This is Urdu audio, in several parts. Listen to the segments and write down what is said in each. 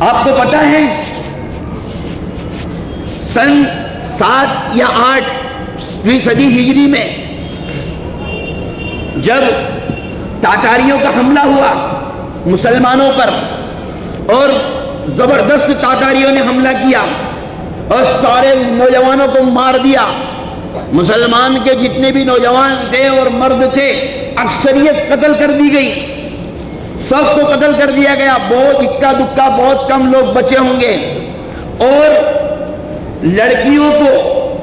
آپ کو پتا ہے سن 7 یا 8ویں صدی ہجری میں جب تاتاریوں کا حملہ ہوا مسلمانوں پر اور زبردست تاتاریوں نے حملہ کیا اور سارے نوجوانوں کو مار دیا، مسلمان کے جتنے بھی نوجوان تھے اور مرد تھے اکثریت قتل کر دی گئی، سب کو قتل کر دیا گیا، بہت اکا دکا بہت کم لوگ بچے ہوں گے، اور لڑکیوں کو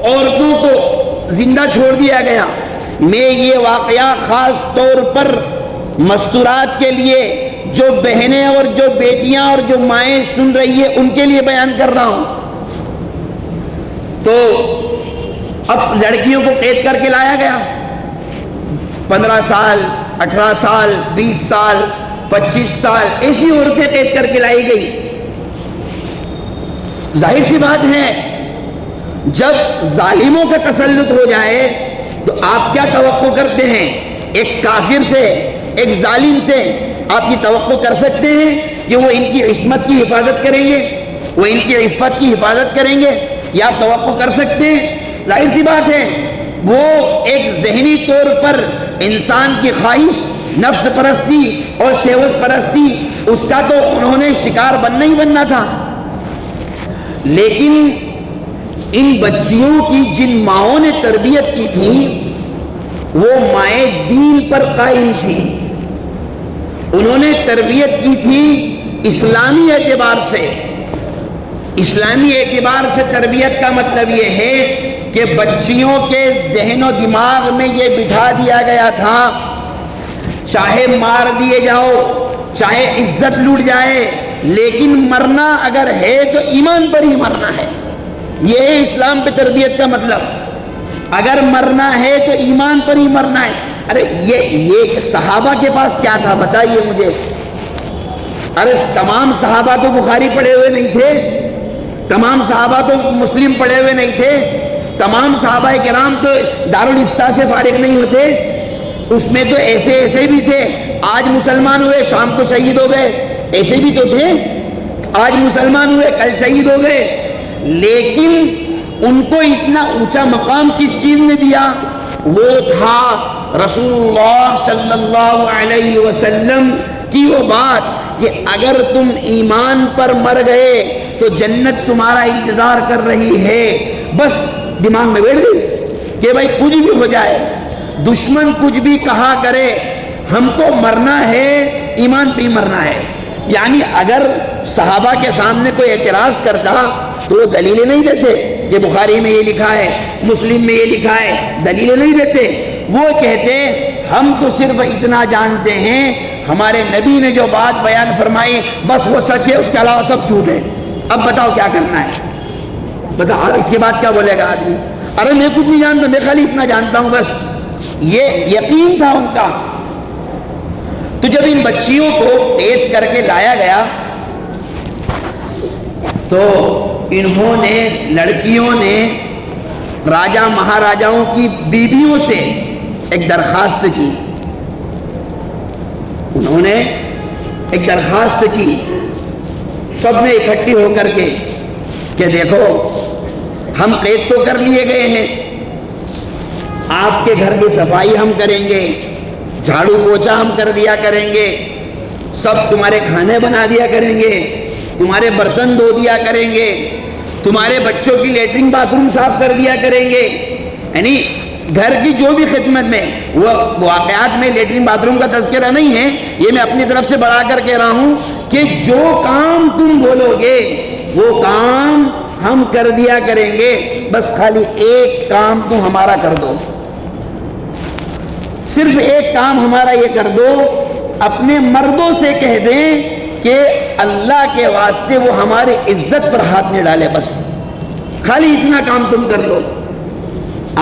عورتوں کو زندہ چھوڑ دیا گیا۔ میں یہ واقعہ خاص طور پر مستورات کے لیے، جو بہنیں اور جو بیٹیاں اور جو مائیں سن رہی ہیں ان کے لیے بیان کر رہا ہوں۔ تو اب لڑکیوں کو قید کر کے لایا گیا، 15 سال 18 سال 20 سال 25 سال ایسی عورتیں قید کر کے لائی گئی۔ ظاہر سی بات ہے جب ظالموں کا تسلط ہو جائے تو آپ کیا توقع کرتے ہیں؟ ایک کافر سے، ایک ظالم سے آپ کی توقع کر سکتے ہیں کہ وہ ان کی عصمت کی حفاظت کریں گے، وہ ان کی عفت کی حفاظت کریں گے؟ یا آپ توقع کر سکتے ہیں؟ ظاہر سی بات ہے وہ ایک ذہنی طور پر انسان کی خواہش، نفس پرستی اور شہوت پرستی، اس کا تو انہوں نے شکار بننا ہی بننا تھا۔ لیکن ان بچیوں کی جن ماؤں نے تربیت کی تھی وہ مائیں دین پر قائم تھی، انہوں نے تربیت کی تھی اسلامی اعتبار سے۔ اسلامی اعتبار سے تربیت کا مطلب یہ ہے کہ بچیوں کے ذہن و دماغ میں یہ بٹھا دیا گیا تھا چاہے مار دیے جاؤ، چاہے عزت لوٹ جائے، لیکن مرنا اگر ہے تو ایمان پر ہی مرنا ہے۔ یہ ہے اسلام پہ تربیت کا مطلب، اگر مرنا ہے تو ایمان پر ہی مرنا ہے۔ ارے یہ صحابہ کے پاس کیا تھا بتائیے مجھے؟ ارے تمام صحابہ تو بخاری پڑھے ہوئے نہیں تھے، تمام صحابہ تو مسلم پڑھے ہوئے نہیں تھے، تمام صحابہ کرام تو دارالافتاء سے فارغ نہیں ہوتے، اس میں تو ایسے بھی تھے آج مسلمان ہوئے شام کو شہید ہو گئے، ایسے بھی تو تھے آج مسلمان ہوئے کل شہید ہو گئے۔ لیکن ان کو اتنا اونچا مقام کس چیز نے دیا؟ وہ تھا رسول اللہ صلی اللہ علیہ وسلم کی وہ بات کہ اگر تم ایمان پر مر گئے تو جنت تمہارا انتظار کر رہی ہے۔ بس دماغ میں بیٹھ گئی کہ بھائی کچھ بھی ہو جائے، دشمن کچھ بھی کہا کرے، ہم کو مرنا ہے ایمان پہ مرنا ہے۔ یعنی اگر صحابہ کے سامنے کوئی اعتراض کرتا تو وہ دلیلیں نہیں دیتے کہ بخاری میں یہ لکھا ہے، مسلم میں یہ لکھا ہے، دلیلیں نہیں دیتے، وہ کہتے ہم تو صرف اتنا جانتے ہیں ہمارے نبی نے جو بات بیان فرمائی بس وہ سچ ہے، اس کے علاوہ سب جھوٹ ہے، اب بتاؤ کیا کرنا ہے؟ بتاؤ اس کے بعد کیا بولے گا آدمی؟ ارے میں کچھ نہیں جانتا، میں خالی اتنا جانتا ہوں بس۔ یہ یقین تھا ان کا۔ تو جب ان بچیوں کو قید کر کے لایا گیا تو انہوں نے، لڑکیوں نے راجہ مہاراجاؤں کی بیویوں سے ایک درخواست کی، انہوں نے ایک درخواست کی سب نے اکٹھی ہو کر کے کہ دیکھو ہم قید تو کر لیے گئے ہیں، آپ کے گھر کی صفائی ہم کریں گے، جھاڑو پوچھا ہم کر دیا کریں گے، سب تمہارے کھانے بنا دیا کریں گے، تمہارے برتن دھو دیا کریں گے، تمہارے بچوں کی لیٹرنگ باتھ روم صاف کر دیا کریں گے، یعنی گھر کی جو بھی خدمت میں، وہ واقعات میں لیٹرنگ باتھ روم کا تذکرہ نہیں ہے، یہ میں اپنی طرف سے بڑھا کر کہہ رہا ہوں کہ جو کام تم بولو گے وہ کام ہم کر دیا کریں گے، بس خالی ایک کام تم ہمارا کر دو، صرف ایک کام ہمارا یہ کر دو، اپنے مردوں سے کہہ دیں کہ اللہ کے واسطے وہ ہماری عزت پر ہاتھ نہیں ڈالے، بس خالی اتنا کام تم کر لو۔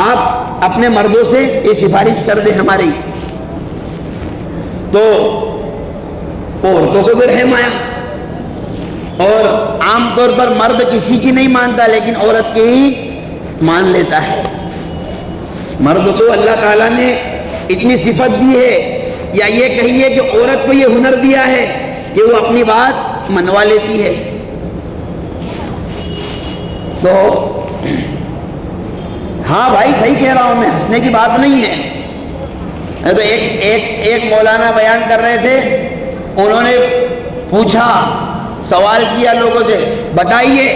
آپ اپنے مردوں سے یہ سفارش کر دیں ہماری۔ تو عورتوں کو بھی رحم آیا، اور عام طور پر مرد کسی کی نہیں مانتا لیکن عورت کی ہی مان لیتا ہے۔ مرد کو اللہ تعالیٰ نے اتنی صفت دی ہے، یا یہ کہیے کہ عورت کو یہ ہنر دیا ہے کہ وہ اپنی بات منوا لیتی ہے، تو ہاں بھائی صحیح کہہ رہا ہوں میں، ہنسنے کی بات نہیں ہے. تو ایک مولانا بیان کر رہے تھے، انہوں نے پوچھا، سوال کیا لوگوں سے، بتائیے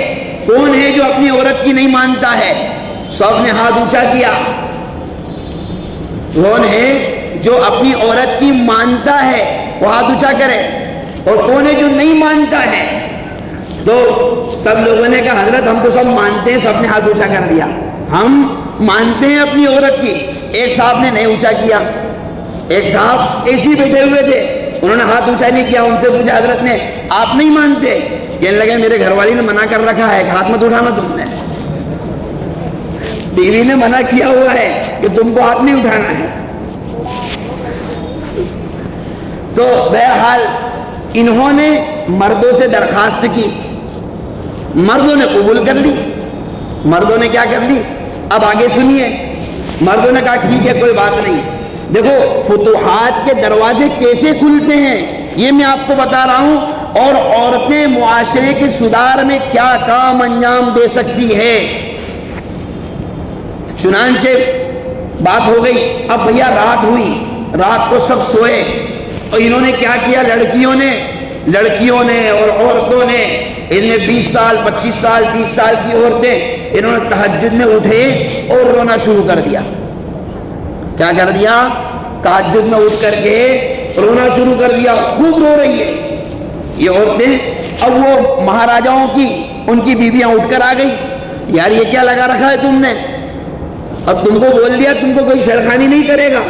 کون ہے جو اپنی عورت کی نہیں مانتا ہے؟ سب نے ہاتھ اونچا کیا. کون ہے جو اپنی عورت کی مانتا ہے؟ وہ ہاتھ اونچا کرے. اور کون ہے جو نہیں مانتا ہے؟ تو سب لوگوں نے کہا حضرت ہم تو سب مانتے ہیں. سب نے ہاتھ اونچا کر دیا، ہم مانتے ہیں اپنی عورت کی. ایک صاحب نے نہیں اونچا کیا. ایک صاحب ایسے ہی بیٹھے ہوئے تھے، انہوں نے ہاتھ اونچا نہیں کیا. ان سے پوچھا حضرت نے آپ نہیں مانتے؟ کہنے لگے میرے گھر والی نے منع کر رکھا ہے، ہاتھ مت اٹھانا. تم نے بیوی نے منع کیا ہوا ہے کہ تم کو ہاتھ نہیں اٹھانا ہے. تو بہرحال انہوں نے مردوں سے درخواست کی، مردوں نے قبول کر لی. مردوں نے کیا کر لی؟ اب آگے سنیے. مردوں نے کہا ٹھیک ہے کوئی بات نہیں. دیکھو فتوحات کے دروازے کیسے کھلتے ہیں یہ میں آپ کو بتا رہا ہوں، اور عورتیں معاشرے کے سدھار میں کیا کام انجام دے سکتی ہے. چنانچہ بات ہو گئی. اب بھیا رات ہوئی، رات کو سب سوئے، اور انہوں نے کیا کیا؟ لڑکیوں نے اور عورتوں نے، ان میں 20 سال 25 سال 30 سال کی عورتیں، انہوں نے تہجد میں اٹھے اور رونا شروع کر دیا. کیا کر دیا؟ تہجد میں اٹھ کر کے رونا شروع کر دیا. خوب رو رہی ہے یہ عورتیں. اب وہ مہاراجاؤں کی ان کی بیویاں اٹھ کر آ گئی، یار یہ کیا لگا رکھا ہے تم نے؟ اب تم کو بول دیا تم کو کوئی چھیڑخانی نہیں کرے گا،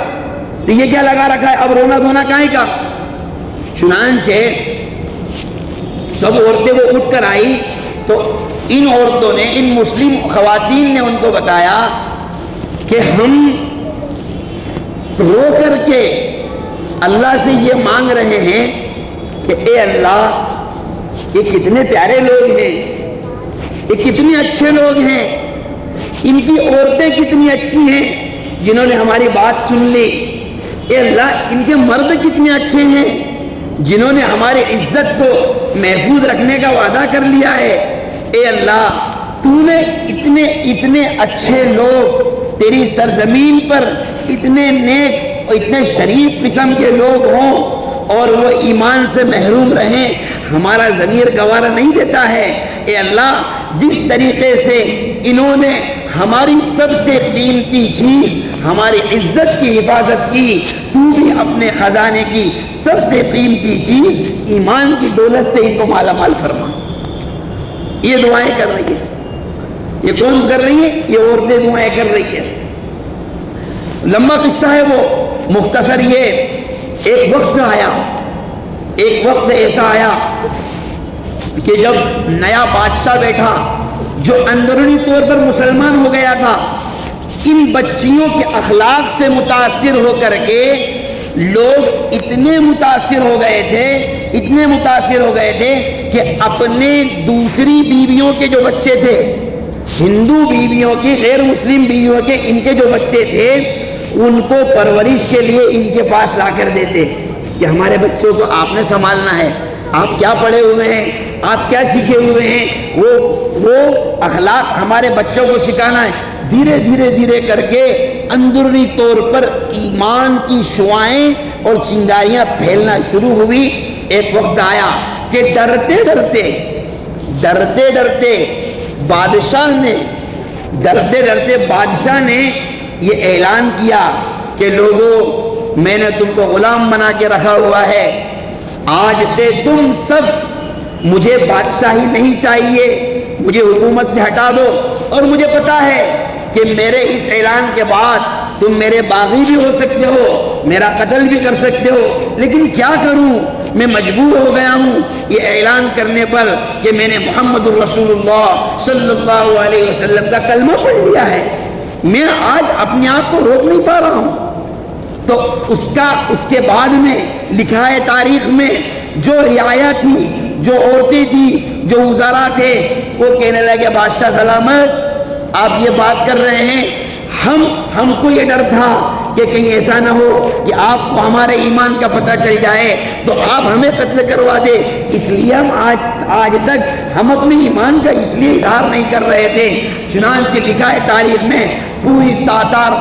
تو یہ کیا لگا رکھا ہے؟ اب رونا دھونا کائیں کا؟ چنانچہ سب عورتیں وہ اٹھ کر آئی تو ان عورتوں نے، ان مسلم خواتین نے ان کو بتایا کہ ہم رو کر کے اللہ سے یہ مانگ رہے ہیں کہ اے اللہ، یہ کتنے پیارے لوگ ہیں، یہ کتنے اچھے لوگ ہیں، ان کی عورتیں کتنی اچھی ہیں جنہوں نے ہماری بات سن لی. اے اللہ، ان کے مرد کتنے اچھے ہیں جنہوں نے ہماری عزت کو محفوظ رکھنے کا وعدہ کر لیا ہے. اے اللہ، تو نے اتنے اچھے لوگ تیری سرزمین پر، اتنے نیک اور اتنے شریف قسم کے لوگ ہوں اور وہ ایمان سے محروم رہیں، ہمارا ضمیر گوارا نہیں دیتا ہے. اے اللہ، جس طریقے سے انہوں نے ہماری سب سے قیمتی چیز ہماری عزت کی حفاظت کی، تو بھی اپنے خزانے کی سب سے قیمتی چیز ایمان کی دولت سے ان کو مالا مال فرما. یہ دعائیں کر رہی ہے. یہ کون کر رہی ہے؟ یہ عورتیں دعائیں کر رہی ہے. لمبا قصہ ہے وہ، مختصر یہ، ایک وقت ایسا آیا کہ جب نیا بادشاہ بیٹھا جو اندرونی طور پر مسلمان ہو گیا تھا، ان بچیوں کے اخلاق سے متاثر ہو کر کے لوگ اتنے متاثر ہو گئے تھے کہ اپنے دوسری بیویوں کے جو بچے تھے، ہندو بیویوں کی، غیر مسلم بیویوں کے، ان کے جو بچے تھے ان کو پرورش کے لیے ان کے پاس لا کر دیتے کہ ہمارے بچوں کو آپ نے سنبھالنا ہے، آپ کیا پڑھے ہوئے ہیں، آپ کیا سیکھے ہوئے ہیں، وہ اخلاق ہمارے بچوں کو سکھانا ہے. دھیرے کر کے اندرونی طور پر ایمان کی شعائیں اور چنگاریاں پھیلنا شروع ہوئی. ایک وقت آیا کہ ڈرتے ڈرتے بادشاہ نے یہ اعلان کیا کہ لوگوں، میں نے تم کو غلام بنا کے رکھا ہوا ہے، آج سے تم سب مجھے بادشاہی نہیں چاہیے، مجھے حکومت سے ہٹا دو. اور مجھے پتا ہے کہ میرے اس اعلان کے بعد تم میرے باغی بھی ہو سکتے ہو، میرا قتل بھی کر سکتے ہو، لیکن کیا کروں، میں مجبور ہو گیا ہوں یہ اعلان کرنے پر کہ میں نے محمد الرسول اللہ صلی اللہ علیہ وسلم کا کلمہ پڑھ لیا ہے. میں آج اپنے آپ کو روک نہیں پا رہا ہوں. تو اس کے بعد میں لکھا ہے تاریخ میں، جو رعایا تھی، جو عورتیں تھی، جو وزراء تھے، وہ کہنے لگے بادشاہ سلامت، آپ یہ بات کر رہے ہیں، ہم کو یہ ڈر تھا کہ کہیں ایسا نہ ہو کہ آپ کو ہمارے ایمان کا پتہ چل جائے تو آپ ہمیں قتل کروا دے. اس لیے ہم آج تک ہم اپنے ایمان کا اس لیے اظہار نہیں کر رہے تھے. چنانچہ لکھا ہے تاریخ میں پوری تاتار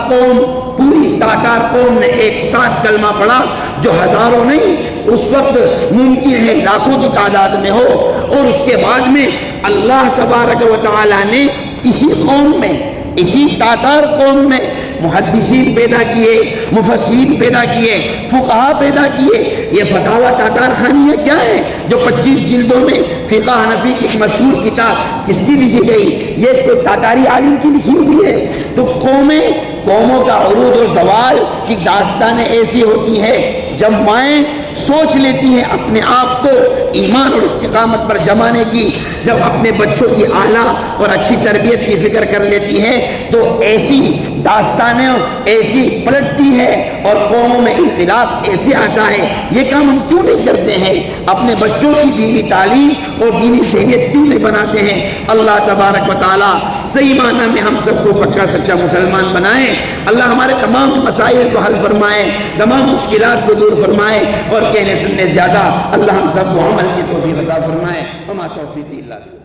قوم نے ایک ساتھ کلمہ پڑھا، جو ہزاروں نہیں اس وقت ممکن ہے لاکھوں کی تعداد میں ہو. اور اس کے بعد میں اللہ تبارک و تعالی نے اسی قوم میں، اسی تاتار قوم میں محدثین پیدا کیے، مفسرین پیدا کیے، فقہا پیدا کیے. یہ فتاوی تاتار خانیہ کیا ہے جو 25 جلدوں میں فقہ حنفی کی ایک مشہور کتاب کس کی لکھی گئی؟ یہ تو تاتاری عالم کی لکھی ہوئی ہے. تو قوموں کا عروج و زوال کی داستانیں ایسی ہوتی ہے جب مائیں سوچ لیتی ہیں اپنے آپ کو ایمان اور استقامت پر جمانے کی، جب اپنے بچوں کی اعلیٰ اور اچھی تربیت کی فکر کر لیتی ہے تو ایسی داستانیں ایسی پلٹتی ہے اور قوموں میں انقلاب ایسے آتا ہے. یہ کام ہم کیوں نہیں کرتے ہیں؟ اپنے بچوں کی دینی تعلیم اور دینی شریعت کیوں نہیں بناتے ہیں؟ اللہ تبارک و تعالیٰ صحیح معنی میں ہم سب کو پکا سچا مسلمان بنائے. اللہ ہمارے تمام مسائل کو حل فرمائے، تمام مشکلات کو دور فرمائے، اور کہنے سننے زیادہ اللہ ہم سب کو عمل کی توفیق عطا فرمائے. وما توفیقی الا باللہ.